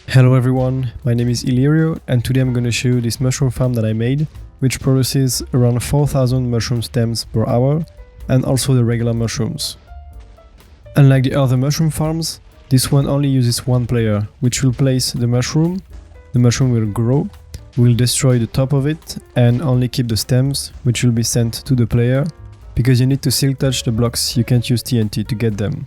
Hello everyone, my name is Illyrio and today I'm going to show you this mushroom farm that I made, which produces around 4000 mushroom stems per hour and also the regular mushrooms. Unlike the other mushroom farms, this one only uses one player, which will place the mushroom will grow, will destroy the top of it and only keep the stems, which will be sent to the player, because you need to silk touch the blocks, you can't use TNT to get them.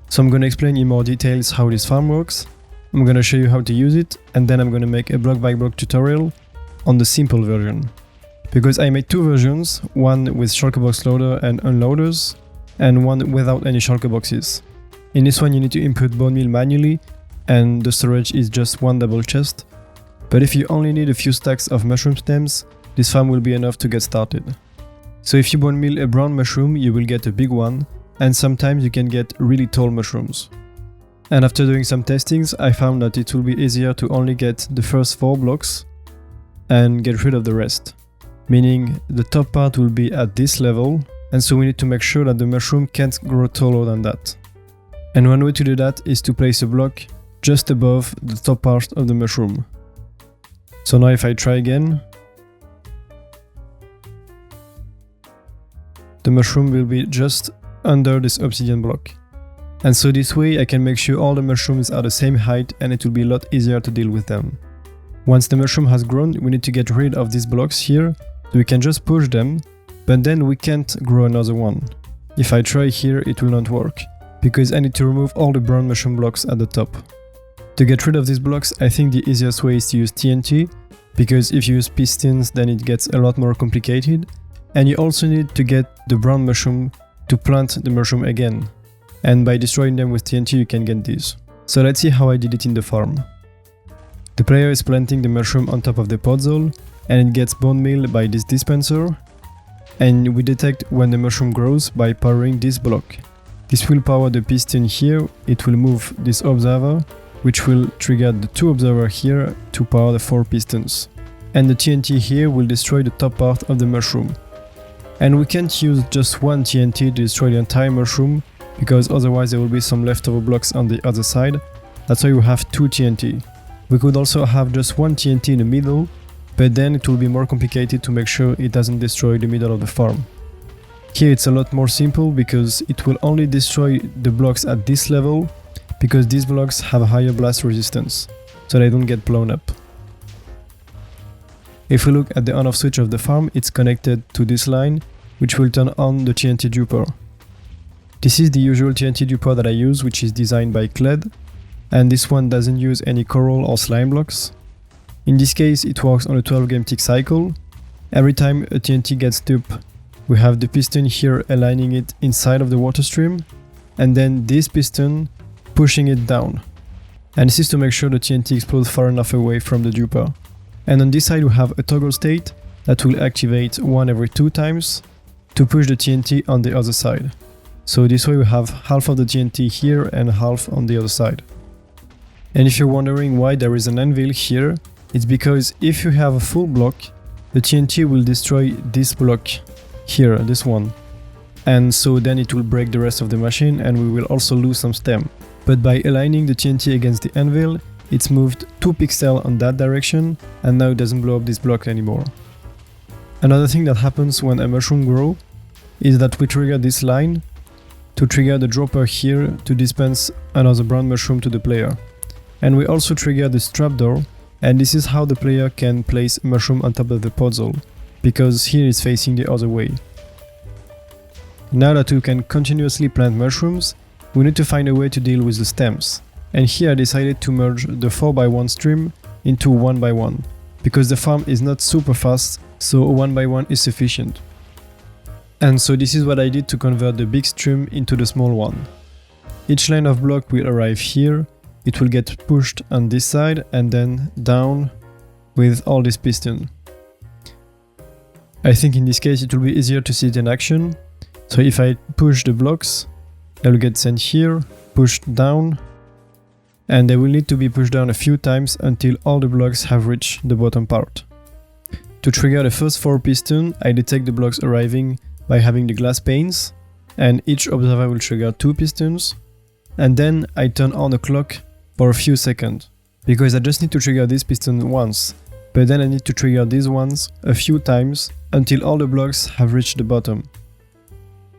So I'm going to explain in more details how this farm works. I'm gonna show you how to use it, and then I'm gonna make a block by block tutorial on the simple version. Because I made two versions, one with shulker box loader and unloaders, and one without any shulker boxes. In this one you need to input bone meal manually, and the storage is just one double chest. But if you only need a few stacks of mushroom stems, this farm will be enough to get started. So if you bone meal a brown mushroom, you will get a big one, and sometimes you can get really tall mushrooms. And after doing some testings, I found that it will be easier to only get the first 4 blocks and get rid of the rest. Meaning the top part will be at this level, and so we need to make sure that the mushroom can't grow taller than that. And one way to do that is to place a block just above the top part of the mushroom. So now if I try again, the mushroom will be just under this obsidian block. And so this way I can make sure all the mushrooms are the same height and it will be a lot easier to deal with them. Once the mushroom has grown, we need to get rid of these blocks here, so we can just push them, but then we can't grow another one. If I try here, it will not work, because I need to remove all the brown mushroom blocks at the top. To get rid of these blocks, I think the easiest way is to use TNT, because if you use pistons then it gets a lot more complicated, and you also need to get the brown mushroom to plant the mushroom again. And by destroying them with TNT you can get these. So let's see how I did it in the farm. The player is planting the mushroom on top of the podzol, and it gets bone meal by this dispenser, and we detect when the mushroom grows by powering this block. This will power the piston here, it will move this observer, which will trigger the 2 observers here to power the 4 pistons. And the TNT here will destroy the top part of the mushroom. And we can't use just one TNT to destroy the entire mushroom, because otherwise there will be some leftover blocks on the other side. That's why we have 2 TNT. We could also have just one TNT in the middle, but then it will be more complicated to make sure it doesn't destroy the middle of the farm. Here it's a lot more simple, because it will only destroy the blocks at this level, because these blocks have a higher blast resistance, so they don't get blown up. If we look at the on-off switch of the farm, it's connected to this line, which will turn on the TNT duper. This is the usual TNT duper that I use, which is designed by Kled, and this one doesn't use any coral or slime blocks. In this case it works on a 12 game tick cycle. Every time a TNT gets duped, we have the piston here aligning it inside of the water stream, and then this piston pushing it down. And this is to make sure the TNT explodes far enough away from the duper. And on this side we have a toggle state that will activate 1 every 2 times to push the TNT on the other side. So this way we have half of the TNT here and half on the other side. And if you're wondering why there is an anvil here, it's because if you have a full block, the TNT will destroy this block here, this one. And so then it will break the rest of the machine and we will also lose some stem. But by aligning the TNT against the anvil, it's moved 2 pixels on that direction, and now it doesn't blow up this block anymore. Another thing that happens when a mushroom grows is that we trigger this line to trigger the dropper here to dispense another brown mushroom to the player. And we also trigger this trapdoor, and this is how the player can place a mushroom on top of the podzol, because here it's facing the other way. Now that we can continuously plant mushrooms, we need to find a way to deal with the stems. And here I decided to merge the 4x1 stream into 1x1, because the farm is not super fast, so 1x1 is sufficient. And so this is what I did to convert the big stream into the small one. Each line of block will arrive here, it will get pushed on this side and then down with all this piston. I think in this case it will be easier to see it in action. So if I push the blocks, they will get sent here, pushed down, and they will need to be pushed down a few times until all the blocks have reached the bottom part. To trigger the first 4 pistons, I detect the blocks arriving by having the glass panes, and each observer will trigger 2 pistons, and then I turn on the clock for a few seconds, because I just need to trigger this piston once, but then I need to trigger these ones a few times until all the blocks have reached the bottom.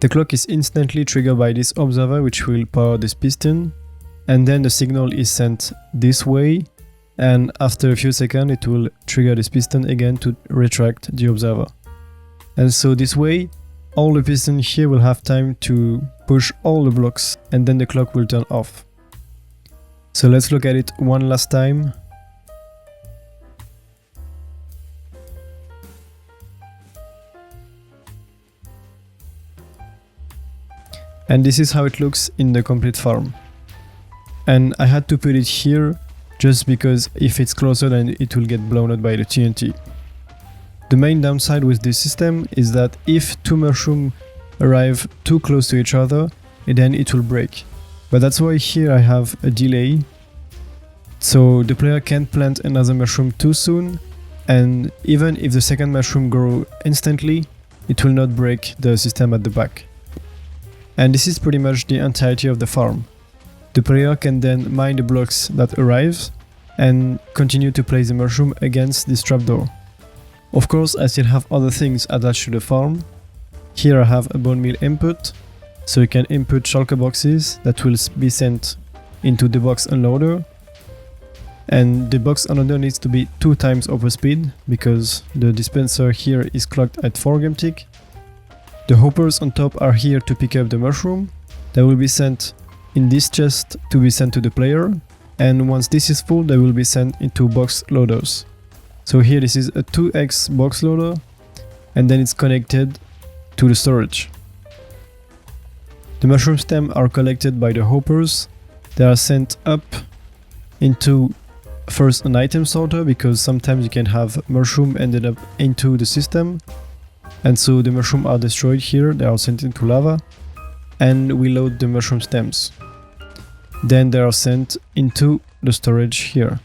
The clock is instantly triggered by this observer, which will power this piston, and then the signal is sent this way, and after a few seconds it will trigger this piston again to retract the observer. And so this way, all the pistons here will have time to push all the blocks, and then the clock will turn off. So let's look at it one last time. And this is how it looks in the complete farm. And I had to put it here just because if it's closer then it will get blown out by the TNT. The main downside with this system is that if two mushrooms arrive too close to each other, then it will break. But that's why here I have a delay, so the player can't plant another mushroom too soon, and even if the second mushroom grows instantly, it will not break the system at the back. And this is pretty much the entirety of the farm. The player can then mine the blocks that arrive and continue to place the mushroom against this trapdoor. Of course, I still have other things attached to the farm. Here I have a bone meal input, so you can input shulker boxes that will be sent into the box unloader. And the box unloader needs to be 2 times overspeed because the dispenser here is clocked at 4 game tick. The hoppers on top are here to pick up the mushroom that will be sent in this chest to be sent to the player, and once this is full they will be sent into box loaders. So here this is a 2x box loader, and then it's connected to the storage. The mushroom stems are collected by the hoppers. They are sent up into first an item sorter, because sometimes you can have mushroom ended up into the system, and so the mushrooms are destroyed here, they are sent into lava, and we load the mushroom stems. Then they are sent into the storage here.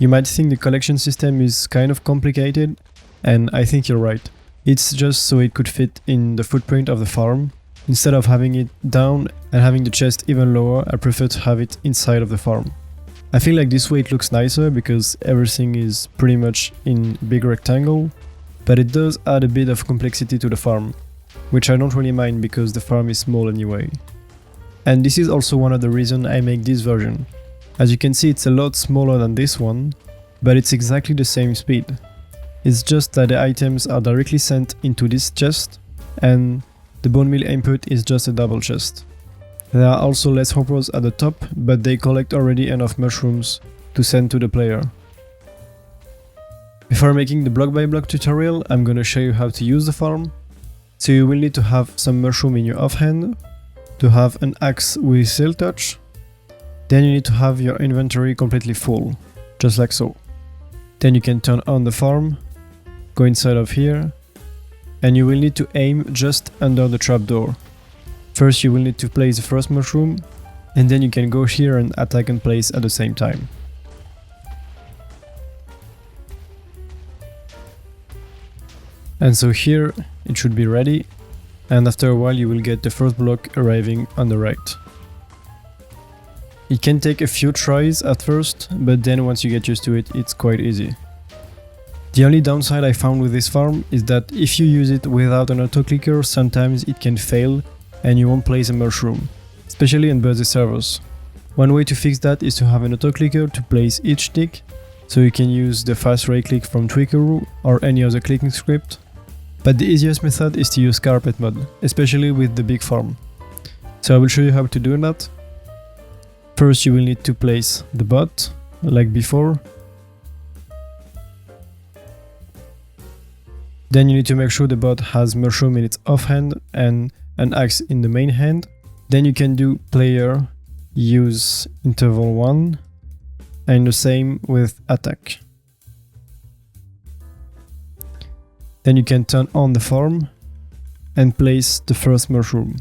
You might think the collection system is kind of complicated, and I think you're right. It's just so it could fit in the footprint of the farm. Instead of having it down and having the chest even lower, I prefer to have it inside of the farm. I feel like this way it looks nicer because everything is pretty much in big rectangle, but it does add a bit of complexity to the farm, which I don't really mind because the farm is small anyway. And this is also one of the reasons I make this version. As you can see, it's a lot smaller than this one, but it's exactly the same speed. It's just that the items are directly sent into this chest, and the bone meal input is just a double chest. There are also less hoppers at the top, but they collect already enough mushrooms to send to the player. Before making the block by block tutorial, I'm gonna show you how to use the farm. So you will need to have some mushroom in your offhand, to have an axe with Silk Touch. Then you need to have your inventory completely full, just like so. Then you can turn on the farm, go inside of here, and you will need to aim just under the trapdoor. First you will need to place the first mushroom, and then you can go here and attack and place at the same time. And so here it should be ready, and after a while you will get the first block arriving on the right. It can take a few tries at first, but then once you get used to it, it's quite easy. The only downside I found with this farm is that if you use it without an auto-clicker, sometimes it can fail and you won't place a mushroom, especially in busy servers. One way to fix that is to have an auto-clicker to place each tick, so you can use the fast right click from Twickeroo or any other clicking script. But the easiest method is to use carpet mode, especially with the big farm. So I will show you how to do that. First you will need to place the bot, like before. Then you need to make sure the bot has mushroom in its offhand and an axe in the main hand. Then you can do player use interval 1 and the same with attack. Then you can turn on the farm and place the first mushroom.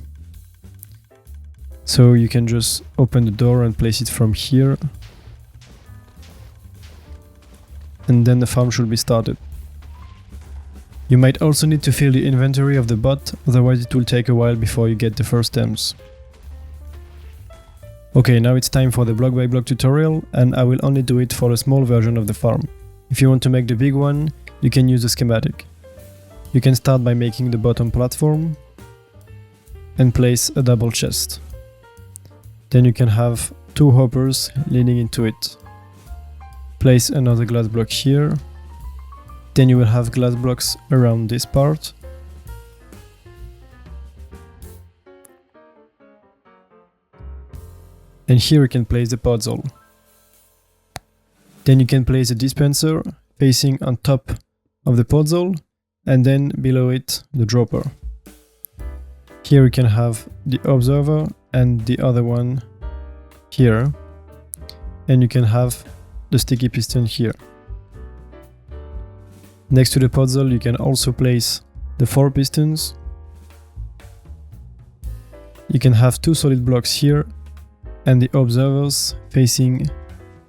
So you can just open the door and place it from here, and then the farm should be started. You might also need to fill the inventory of the bot, otherwise it will take a while before you get the first stems. Okay, now it's time for the block by block tutorial, and I will only do it for a small version of the farm. If you want to make the big one, you can use the schematic. You can start by making the bottom platform and place a double chest. Then you can have 2 hoppers leading into it. Place another glass block here. Then you will have glass blocks around this part. And here you can place the podzol. Then you can place a dispenser facing on top of the podzol, and then below it the dropper. Here you can have the observer and the other one here, and you can have the sticky piston here. Next to the podzol you can also place the 4 pistons. You can have 2 solid blocks here and the observers facing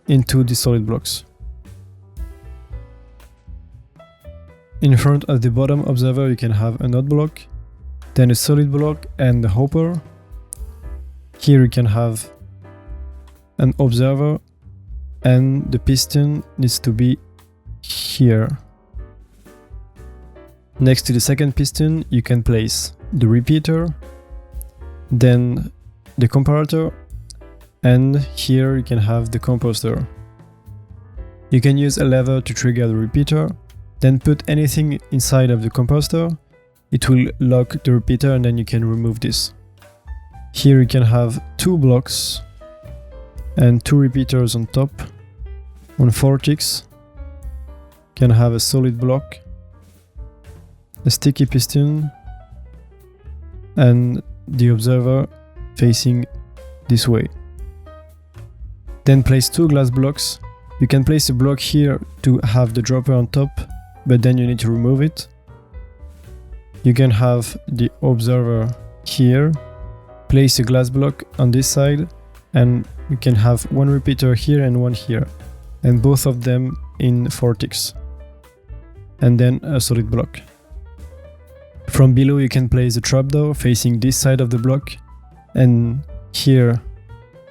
into the solid blocks. In front of the bottom observer you can have a node block, then a solid block and a hopper. Here you can have an observer and the piston needs to be here. Next to the second piston you can place the repeater, then the comparator, and here you can have the composter. You can use a lever to trigger the repeater, then put anything inside of the composter. It will lock the repeater and then you can remove this. Here you can have 2 blocks and 2 repeaters on top. On 4 ticks you can have a solid block, a sticky piston, and the observer facing this way. Then place 2 glass blocks. You can place a block here to have the dropper on top, but then you need to remove it. You can have the observer here, place a glass block on this side, and you can have 1 repeater here and 1 here, and both of them in 4 ticks. And then a solid block. From below you can place a trapdoor facing this side of the block, and here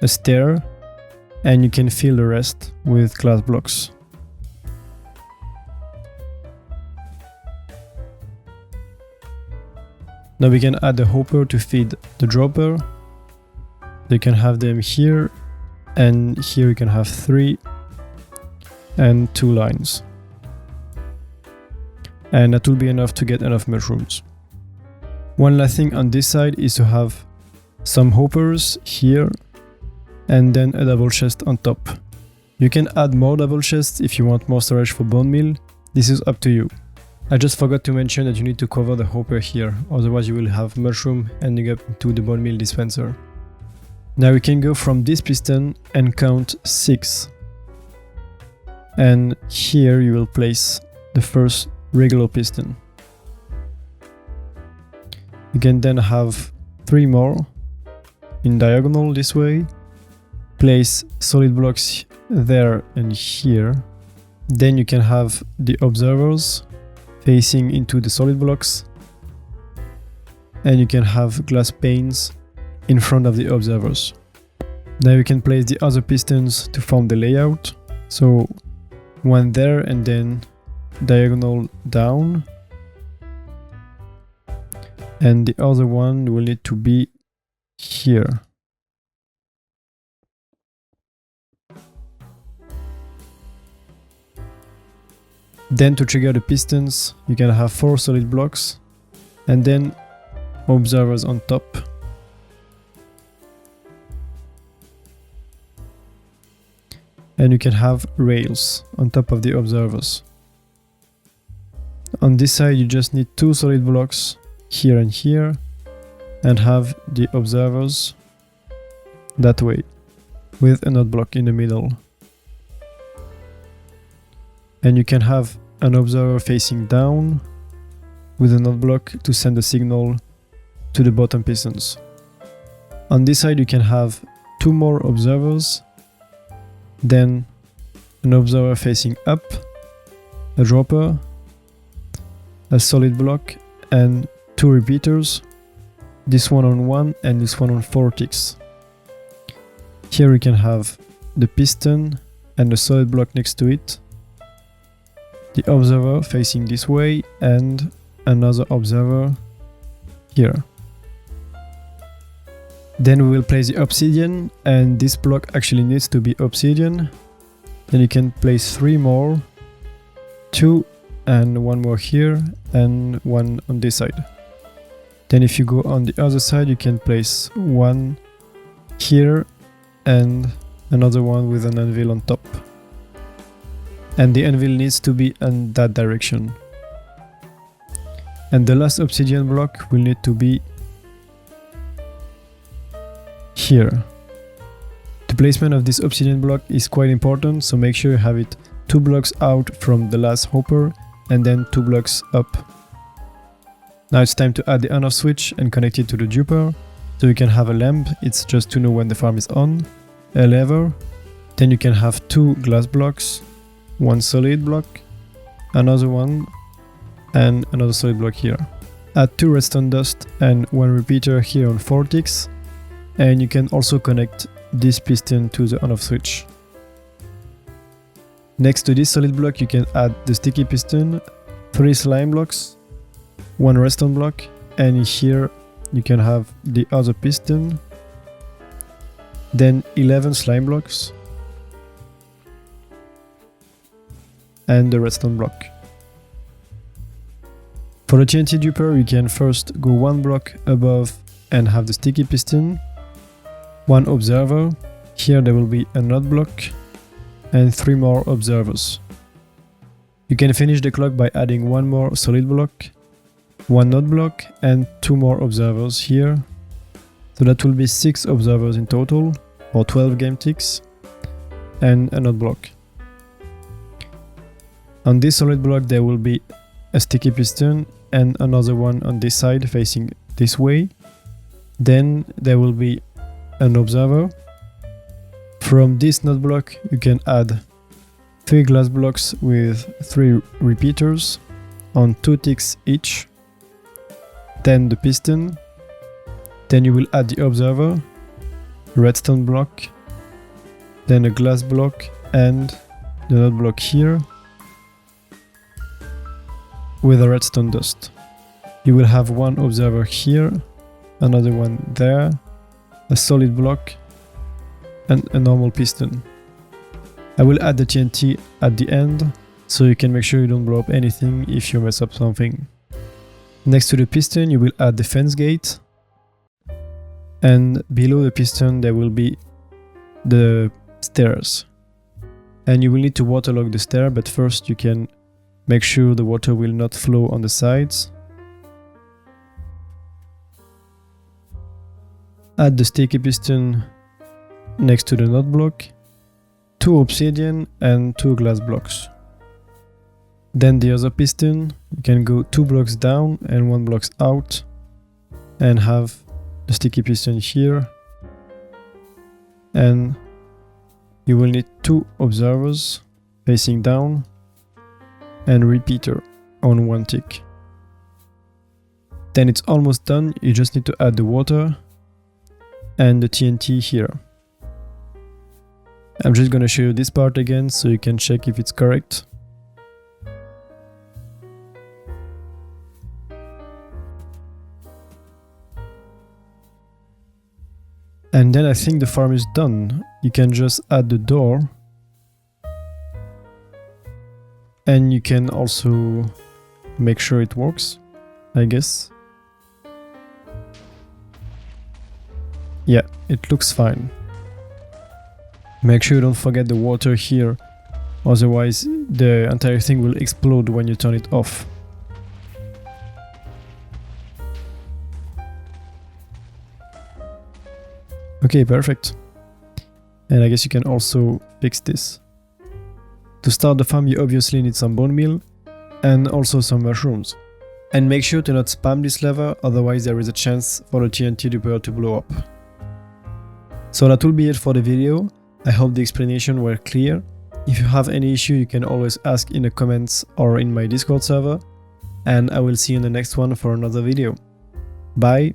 a stair, and you can fill the rest with glass blocks. Now we can add a hopper to feed the dropper. You can have them here, and here you can have 3 and 2 lines. And that will be enough to get enough mushrooms. One last thing on this side is to have some hoppers here and then a double chest on top. You can add more double chests if you want more storage for bone meal. This is up to you. I just forgot to mention that you need to cover the hopper here, otherwise you will have mushroom ending up into the bone meal dispenser. Now we can go from this piston and count 6. And here you will place the first regular piston. You can then have 3 more in diagonal this way. Place solid blocks there and here. Then you can have the observers facing into the solid blocks, and you can have glass panes in front of the observers. Now you can place the other pistons to form the layout. So 1 there and then diagonal down, and the other one will need to be here. Then to trigger the pistons you can have 4 solid blocks and then observers on top. And you can have rails on top of the observers. On this side you just need 2 solid blocks here and here, and have the observers that way with a node block in the middle. And you can have an observer facing down with a node block to send a signal to the bottom pistons. On this side you can have 2 more observers, then an observer facing up, a dropper, a solid block, and 2 repeaters, this one on 1 and this one on 4 ticks. Here we can have the piston and the solid block next to it, the observer facing this way, and another observer here. Then we will place the obsidian, and this block actually needs to be obsidian. Then you can place 3 more, 2 and 1 more here and 1 on this side. Then if you go on the other side, you can place 1 here and another one with an anvil on top. And the anvil needs to be in that direction. And the last obsidian block will need to be here. The placement of this obsidian block is quite important, so make sure you have it 2 blocks out from the last hopper and then 2 blocks up. Now it's time to add the on-off switch and connect it to the duper. So you can have a lamp, it's just to know when the farm is on, a lever, then you can have 2 glass blocks, 1 solid block, another one, and another solid block here. Add 2 redstone dust and 1 repeater here on 4 ticks, and you can also connect this piston to the on-off switch. Next to this solid block you can add the sticky piston, 3 slime blocks, 1 redstone block, and here you can have the other piston, then 11 slime blocks, and the redstone block. For the TNT duper you can first go 1 block above and have the sticky piston, 1 observer, here there will be a node block, and 3 more observers. You can finish the clock by adding 1 more solid block, 1 node block, and 2 more observers here. So that will be 6 observers in total, or 12 game ticks, and a node block. On this solid block there will be a sticky piston and another one on this side facing this way. Then there will be an observer. From this node block you can add 3 glass blocks with 3 repeaters on 2 ticks each. Then the piston. Then you will add the observer, redstone block, then a glass block and the node block here with a redstone dust. You will have 1 observer here, another one there, a solid block, and a normal piston. I will add the TNT at the end, so you can make sure you don't blow up anything if you mess up something. Next to the piston you will add the fence gate, and below the piston there will be the stairs. And you will need to waterlog the stair, but first you can make sure the water will not flow on the sides. Add the sticky piston next to the node block, 2 obsidian and 2 glass blocks. Then the other piston, you can go 2 blocks down and 1 block out and have the sticky piston here. And you will need 2 observers facing down and repeater on 1 tick. Then it's almost done, you just need to add the water and the TNT here. I'm just gonna show you this part again so you can check if it's correct. And then I think the farm is done. You can just add the door. And you can also make sure it works, I guess. Yeah, it looks fine. Make sure you don't forget the water here, otherwise the entire thing will explode when you turn it off. Okay, perfect. And I guess you can also fix this. To start the farm you obviously need some bone meal and also some mushrooms. And make sure to not spam this lever, otherwise there is a chance for the TNT duper to blow up. So that will be it for the video. I hope the explanation were clear. If you have any issue you can always ask in the comments or in my Discord server. And I will see you in the next one for another video. Bye!